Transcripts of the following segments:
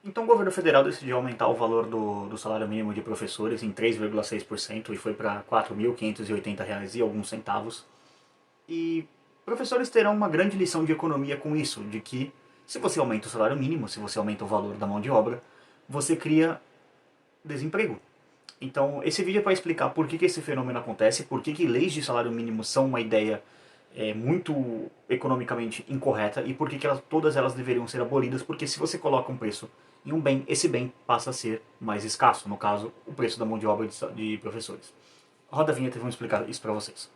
Então o governo federal decidiu aumentar o valor do salário mínimo de professores em 3,6% e foi para R$ 4.580 e alguns centavos. E professores terão uma grande lição de economia com isso, de que se você aumenta o salário mínimo, se você aumenta o valor da mão de obra, você cria desemprego. Então esse vídeo é para explicar por que esse fenômeno acontece, por que leis de salário mínimo são uma ideia muito economicamente incorreta e por que todas elas deveriam ser abolidas, porque se você coloca um preço em um bem, esse bem passa a ser mais escasso, no caso, o preço da mão de obra de professores. Roda a vinheta e vamos explicar isso para vocês.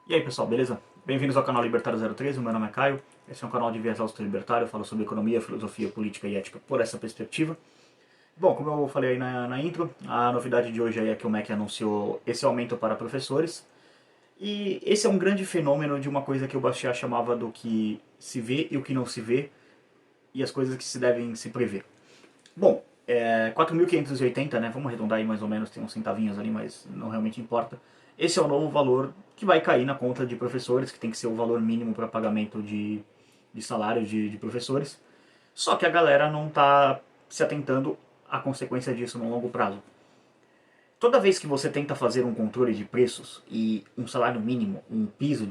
E aí pessoal, beleza? Bem-vindos ao canal Libertário 013, o meu nome é Caio. Esse é um canal de viés libertário, eu falo sobre economia, filosofia, política e ética por essa perspectiva. Bom, como eu falei aí na intro, a novidade de hoje é que o MEC anunciou esse aumento para professores. E esse é um grande fenômeno de uma coisa que o Bastiat chamava do que se vê e o que não se vê, e as coisas que se devem se prever. Bom, 4.580, né? Vamos arredondar aí mais ou menos, tem uns centavinhos ali, mas não realmente importa. Esse é o novo valor que vai cair na conta de professores, que tem que ser o valor mínimo para pagamento de salário de professores. Só que a galera não está se atentando à consequência disso no longo prazo. Toda vez que você tenta fazer um controle de preços e um salário mínimo, um piso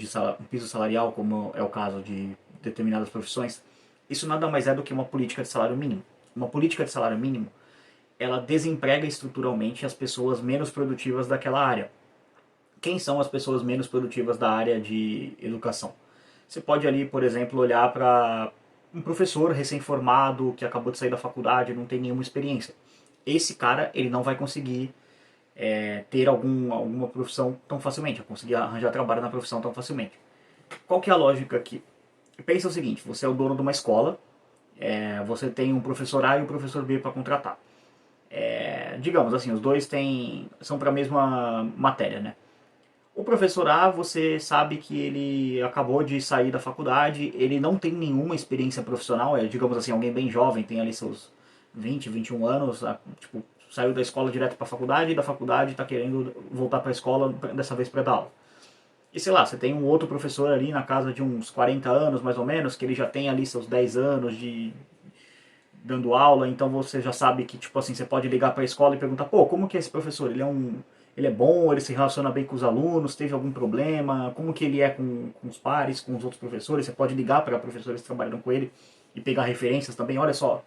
salarial, como é o caso de determinadas profissões, isso nada mais é do que uma política de salário mínimo. Uma política de salário mínimo, ela desemprega estruturalmente as pessoas menos produtivas daquela área. Quem são as pessoas menos produtivas da área de educação? Você pode ali, por exemplo, olhar para um professor recém-formado que acabou de sair da faculdade, não tem nenhuma experiência. Esse cara, ele não vai conseguir ter alguma profissão tão facilmente, conseguir arranjar trabalho na profissão tão facilmente. Qual que é a lógica aqui? Pensa o seguinte, você é o dono de uma escola, você tem um professor A e um professor B para contratar. Digamos assim, os dois são para a mesma matéria, né? O professor A, você sabe que ele acabou de sair da faculdade, ele não tem nenhuma experiência profissional, digamos assim, alguém bem jovem, tem ali seus 20, 21 anos, tipo, saiu da escola direto para a faculdade e da faculdade está querendo voltar para a escola, dessa vez para dar aula. E sei lá, você tem um outro professor ali na casa de uns 40 anos, mais ou menos, que ele já tem ali seus 10 anos de dando aula, então você já sabe que, tipo assim, você pode ligar para a escola e perguntar, pô, como que é esse professor? Ele é bom, ele se relaciona bem com os alunos, teve algum problema, como que ele é com os pares, com os outros professores, você pode ligar para professores que trabalham com ele e pegar referências também, olha só,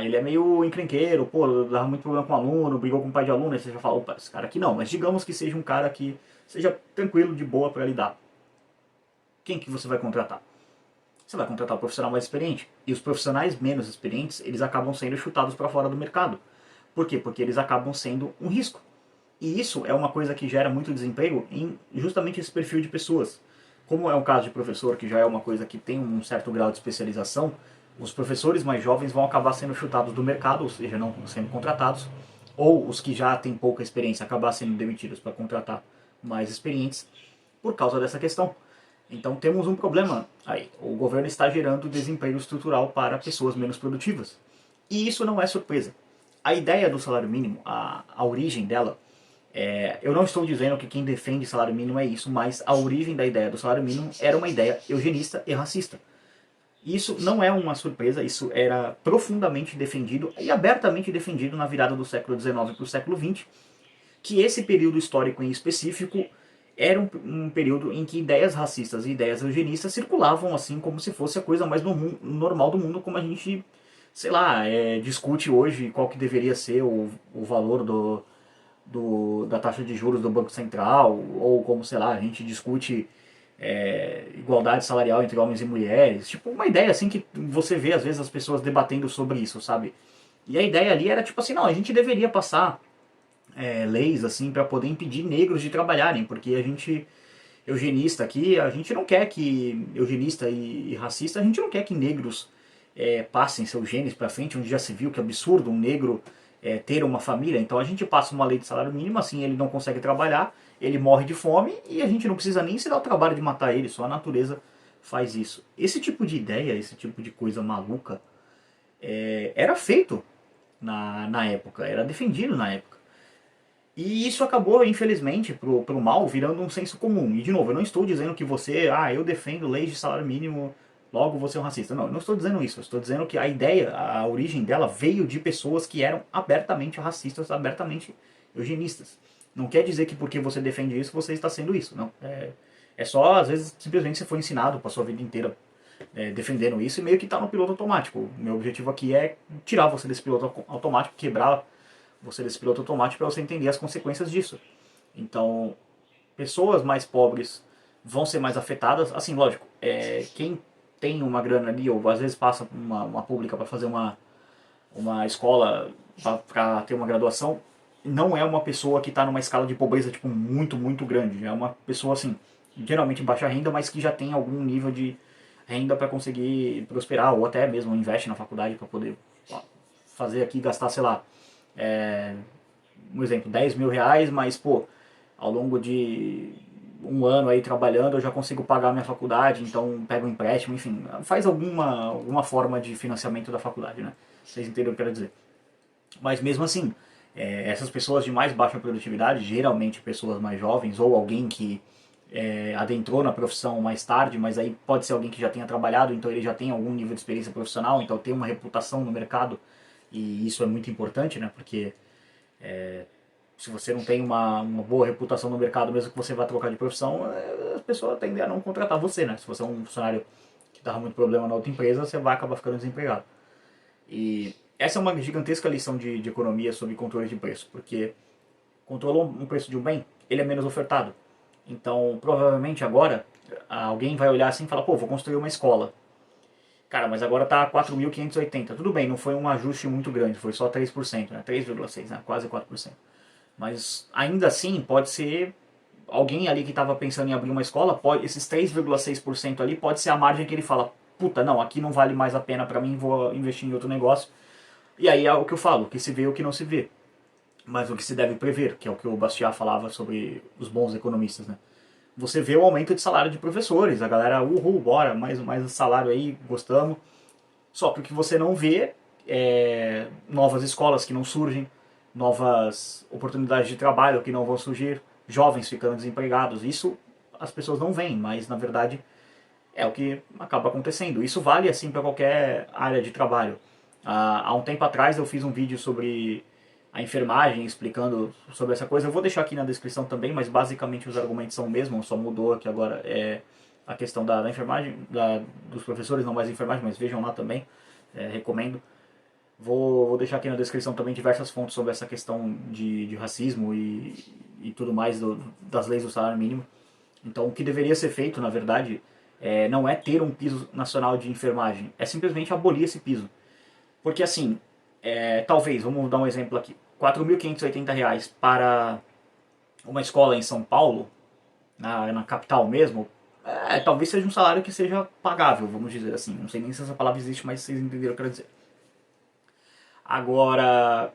ele é meio encrenqueiro, pô, dava muito problema com o aluno, brigou com o pai de aluno, aí você já fala, opa, esse cara aqui não, mas digamos que seja um cara que seja tranquilo, de boa para lidar. Quem que você vai contratar? Você vai contratar o profissional mais experiente. E os profissionais menos experientes, eles acabam sendo chutados para fora do mercado. Por quê? Porque eles acabam sendo um risco. E isso é uma coisa que gera muito desemprego em justamente esse perfil de pessoas. Como é o caso de professor, que já é uma coisa que tem um certo grau de especialização, os professores mais jovens vão acabar sendo chutados do mercado, ou seja, não sendo contratados, ou os que já têm pouca experiência acabar sendo demitidos para contratar mais experientes por causa dessa questão. Então temos um problema aí. O governo está gerando desemprego estrutural para pessoas menos produtivas. E isso não é surpresa. A ideia do salário mínimo, a origem dela, eu não estou dizendo que quem defende salário mínimo é isso, mas a origem da ideia do salário mínimo era uma ideia eugenista e racista. Isso não é uma surpresa, isso era profundamente defendido e abertamente defendido na virada do século XIX para o século XX, que esse período histórico em específico era um período em que ideias racistas e ideias eugenistas circulavam assim como se fosse a coisa mais normal do mundo, como a gente, sei lá, discute hoje qual que deveria ser o valor da taxa de juros do Banco Central, ou como, sei lá, a gente discute igualdade salarial entre homens e mulheres, tipo uma ideia assim que você vê às vezes as pessoas debatendo sobre isso, sabe? E a ideia ali era tipo assim, não, a gente deveria passar leis assim para poder impedir negros de trabalharem, porque a gente eugenista aqui, a gente não quer que eugenista e racista, a gente não quer que negros passem seus genes para frente, onde já se viu que é absurdo um negro ter uma família, então a gente passa uma lei de salário mínimo, assim ele não consegue trabalhar, ele morre de fome e a gente não precisa nem se dar o trabalho de matar ele, só a natureza faz isso. Esse tipo de ideia, esse tipo de coisa maluca era feito na época, era defendido na época. E isso acabou, infelizmente, pro mal, virando um senso comum. E, de novo, eu não estou dizendo que você, eu defendo leis de salário mínimo, logo você é um racista. Não, eu não estou dizendo isso. Eu estou dizendo que a ideia, a origem dela veio de pessoas que eram abertamente racistas, abertamente eugenistas. Não quer dizer que porque você defende isso, você está sendo isso. Não. É só, às vezes, simplesmente você foi ensinado para sua vida inteira defendendo isso e meio que está no piloto automático. O meu objetivo aqui é tirar você desse piloto automático, quebrar você desse piloto automático para você entender as consequências disso. Então, pessoas mais pobres vão ser mais afetadas. Assim, lógico, quem tem uma grana ali, ou às vezes passa uma pública para fazer uma escola, para ter uma graduação, não é uma pessoa que está numa escala de pobreza tipo muito, muito grande. É uma pessoa, assim, geralmente baixa renda, mas que já tem algum nível de renda para conseguir prosperar, ou até mesmo investe na faculdade para poder fazer aqui, gastar, sei lá, um exemplo, 10 mil reais, mas, pô, ao longo de um ano aí trabalhando eu já consigo pagar minha faculdade, então pego um empréstimo, enfim, faz alguma forma de financiamento da faculdade, né? Vocês entenderam o que eu quero dizer. Mas mesmo assim, essas pessoas de mais baixa produtividade, geralmente pessoas mais jovens, ou alguém que adentrou na profissão mais tarde, mas aí pode ser alguém que já tenha trabalhado, então ele já tem algum nível de experiência profissional, então tem uma reputação no mercado, e isso é muito importante, né? Porque se você não tem uma boa reputação no mercado, mesmo que você vá trocar de profissão, as pessoas tendem a não contratar você, né? Se você é um funcionário que dava muito problema na outra empresa, você vai acabar ficando desempregado. E essa é uma gigantesca lição de economia sobre controle de preço, porque controlou um preço de um bem, ele é menos ofertado. Então, provavelmente agora, alguém vai olhar assim e falar, pô, vou construir uma escola. Cara, mas agora tá 4.580. Tudo bem, não foi um ajuste muito grande, foi só 3%, né? 3,6%, né? Quase 4%. Mas ainda assim, pode ser alguém ali que estava pensando em abrir uma escola, esses 3,6% ali pode ser a margem que ele fala, puta, não, aqui não vale mais a pena para mim, vou investir em outro negócio. E aí é o que eu falo, o que se vê e o que não se vê. Mas o que se deve prever, que é o que o Bastiat falava sobre os bons economistas, né? Você vê o aumento de salário de professores, a galera, uhul, bora, mais salário aí, gostamos. Só que o que você não vê novas escolas que não surgem, novas oportunidades de trabalho que não vão surgir, jovens ficando desempregados. Isso as pessoas não veem, mas na verdade é o que acaba acontecendo. Isso vale assim para qualquer área de trabalho. Há um tempo atrás eu fiz um vídeo sobre a enfermagem, explicando sobre essa coisa. Eu vou deixar aqui na descrição também, mas basicamente os argumentos são o mesmo, só mudou aqui agora a questão da enfermagem, dos professores, não mais enfermagem, mas vejam lá também, recomendo. Vou deixar aqui na descrição também diversas fontes sobre essa questão de racismo e tudo mais das leis do salário mínimo. Então, o que deveria ser feito, na verdade, não é ter um piso nacional de enfermagem, é simplesmente abolir esse piso. Porque, assim, talvez, vamos dar um exemplo aqui, R$ 4.580 para uma escola em São Paulo, na capital mesmo, talvez seja um salário que seja pagável, vamos dizer assim. Não sei nem se essa palavra existe, mas vocês entenderam o que eu quero dizer. Agora,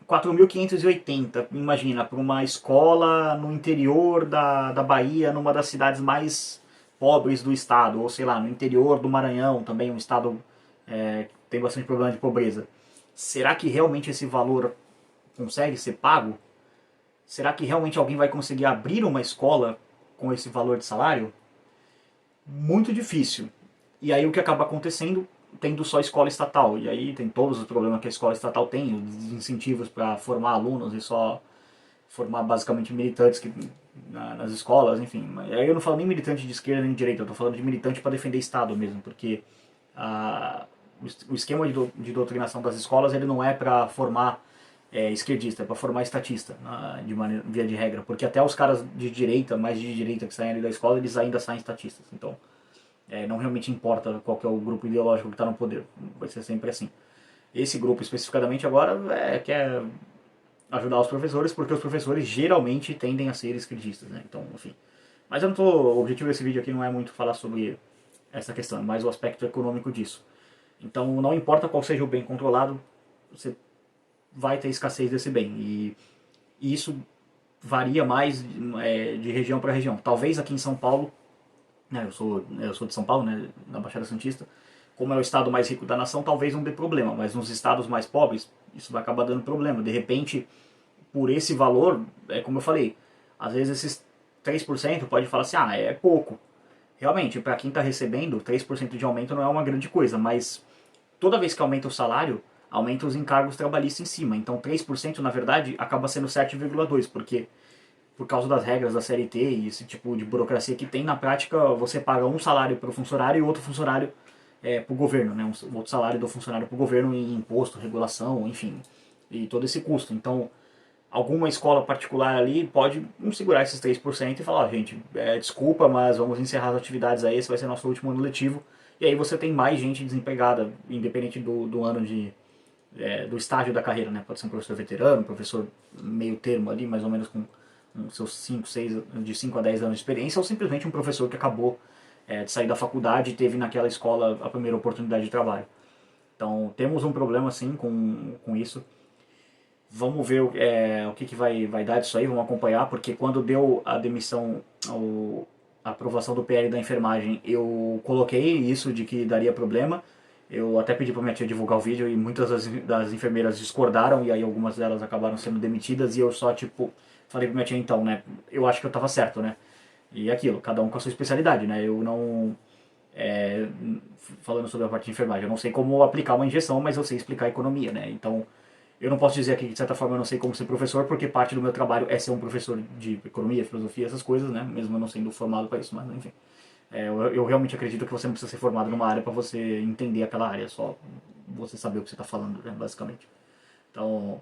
4.580, imagina, para uma escola no interior da Bahia, numa das cidades mais pobres do estado, ou sei lá, no interior do Maranhão, também um estado que tem bastante problema de pobreza. Será que realmente esse valor consegue ser pago? Será que realmente alguém vai conseguir abrir uma escola com esse valor de salário? Muito difícil. E aí o que acaba acontecendo, tendo só escola estatal. E aí tem todos os problemas que a escola estatal tem, os incentivos para formar alunos e só formar basicamente militantes nas escolas, enfim. Aí eu não falo nem militante de esquerda nem de direita, eu estou falando de militante para defender Estado mesmo, porque o esquema de doutrinação das escolas ele não é para formar esquerdista, é para formar estatista, via de regra, porque até os caras de direita, mais de direita que saem ali da escola, eles ainda saem estatistas. Então, não realmente importa qual que é o grupo ideológico que está no poder, vai ser sempre assim. Esse grupo especificadamente agora quer ajudar os professores, porque os professores geralmente tendem a ser esquerdistas, né? Então, enfim. Mas eu não tô, o objetivo desse vídeo aqui não é muito falar sobre essa questão, é mais o aspecto econômico disso. Então, não importa qual seja o bem controlado, você vai ter escassez desse bem. E isso varia mais de região para região. Talvez aqui em São Paulo, né, eu sou de São Paulo, né, na Baixada Santista, como é o estado mais rico da nação, talvez não dê problema, mas nos estados mais pobres, isso vai acabar dando problema. De repente, por esse valor, é como eu falei, às vezes esses 3% pode falar assim, é pouco. Realmente, para quem está recebendo, 3% de aumento não é uma grande coisa, mas toda vez que aumenta o salário, aumenta os encargos trabalhistas em cima. Então 3% na verdade acaba sendo 7,2%, porque por causa das regras da CLT e esse tipo de burocracia que tem, na prática você paga um salário para o funcionário e outro funcionário para o governo, né? Outro salário do funcionário para o governo em imposto, regulação, enfim, e todo esse custo. Então, alguma escola particular ali pode não segurar esses 3% e falar, gente, desculpa, mas vamos encerrar as atividades aí, esse vai ser nosso último ano letivo. E aí você tem mais gente desempregada, independente do ano do estágio da carreira, né? Pode ser um professor veterano, um professor meio termo ali, mais ou menos com seus 5, 6, de 5 a 10 anos de experiência, ou simplesmente um professor que acabou de sair da faculdade e teve naquela escola a primeira oportunidade de trabalho. Então temos um problema sim com isso. Vamos ver o que vai dar disso aí, vamos acompanhar, porque quando deu a demissão, a aprovação do PL da enfermagem, eu coloquei isso de que daria problema. Eu até pedi para minha tia divulgar o vídeo e muitas das enfermeiras discordaram, e aí algumas delas acabaram sendo demitidas, e eu só, tipo, falei para minha tia, então, né, eu acho que eu estava certo, né. E aquilo, cada um com a sua especialidade, né, eu não... falando sobre a parte de enfermagem, eu não sei como aplicar uma injeção, mas eu sei explicar a economia, né, então... Eu não posso dizer aqui que, de certa forma, eu não sei como ser professor, porque parte do meu trabalho é ser um professor de economia, filosofia, essas coisas, né? Mesmo eu não sendo formado para isso, mas enfim. Eu realmente acredito que você não precisa ser formado numa área para você entender aquela área, só você saber o que você está falando, né? Basicamente. Então,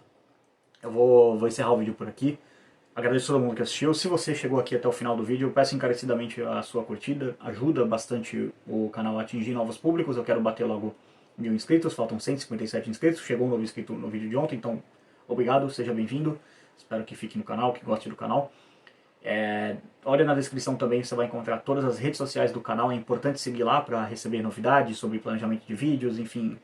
eu vou encerrar o vídeo por aqui. Agradeço a todo mundo que assistiu. Se você chegou aqui até o final do vídeo, eu peço encarecidamente a sua curtida. Ajuda bastante o canal a atingir novos públicos. Eu quero bater logo 1000 inscritos, faltam 157 inscritos. Chegou um novo inscrito no vídeo de ontem, então obrigado, seja bem-vindo. Espero que fique no canal, que goste do canal. Olha na descrição também, você vai encontrar todas as redes sociais do canal. É importante seguir lá para receber novidades sobre planejamento de vídeos, enfim,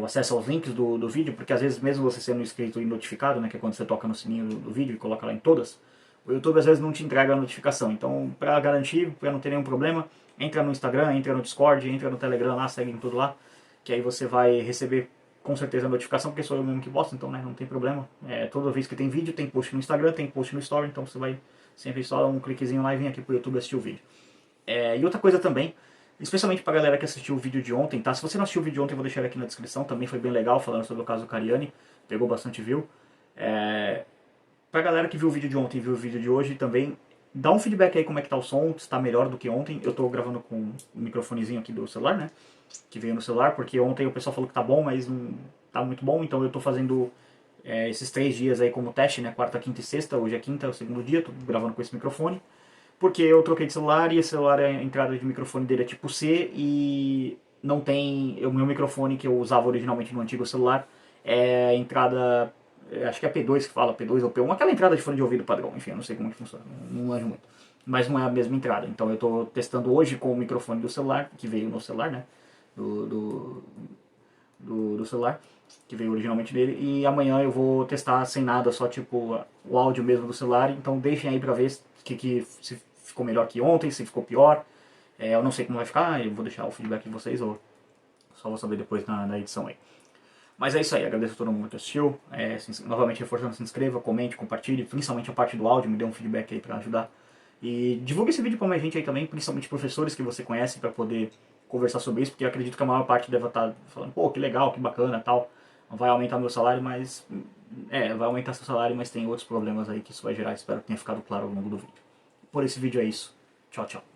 o acesso aos links do vídeo, porque às vezes mesmo você sendo inscrito e notificado, né, que é quando você toca no sininho do vídeo e coloca lá em todas, o YouTube às vezes não te entrega a notificação. Então, para garantir, para não ter nenhum problema, entra no Instagram, entra no Discord, entra no Telegram lá, segue em tudo lá, que aí você vai receber com certeza a notificação, porque sou eu mesmo que posto, então né, não tem problema. Toda vez que tem vídeo, tem post no Instagram, tem post no Story, então você vai sempre só dar um cliquezinho lá e vir aqui pro YouTube assistir o vídeo. E outra coisa também, especialmente pra galera que assistiu o vídeo de ontem, tá? Se você não assistiu o vídeo de ontem, eu vou deixar ele aqui na descrição, também foi bem legal, falando sobre o caso Cariani, pegou bastante view. Pra galera que viu o vídeo de ontem e viu o vídeo de hoje também, dá um feedback aí como é que tá o som, se tá melhor do que ontem. Eu tô gravando com o microfonezinho aqui do celular, né? Que veio no celular, porque ontem o pessoal falou que tá bom, mas não tá muito bom, então eu tô fazendo esses 3 dias aí como teste, né? Quarta, quinta e sexta, hoje é quinta, é o segundo dia, tô gravando com esse microfone. Porque eu troquei de celular e esse celular, a entrada de microfone dele é tipo C e não tem... O meu microfone que eu usava originalmente no antigo celular é a entrada... Acho que é P2 que fala, P2 ou P1, aquela entrada de fone de ouvido padrão, enfim, eu não sei como que funciona, não manjo muito. Mas não é a mesma entrada, então eu tô testando hoje com o microfone do celular, que veio no celular, né, do celular, que veio originalmente dele, e amanhã eu vou testar sem nada, só tipo o áudio mesmo do celular, então deixem aí pra ver se ficou melhor que ontem, se ficou pior. Eu não sei como vai ficar, eu vou deixar o feedback de vocês, ou só vou saber depois na edição aí. Mas é isso aí, agradeço a todo mundo que assistiu. Novamente reforçando, se inscreva, comente, compartilhe, principalmente a parte do áudio, me dê um feedback aí pra ajudar. E divulgue esse vídeo pra mais gente aí também, principalmente professores que você conhece, pra poder conversar sobre isso, porque eu acredito que a maior parte deve estar falando, pô, que legal, que bacana tal. Vai aumentar meu salário, mas... vai aumentar seu salário, mas tem outros problemas aí que isso vai gerar. Espero que tenha ficado claro ao longo do vídeo. Por esse vídeo é isso. Tchau, tchau.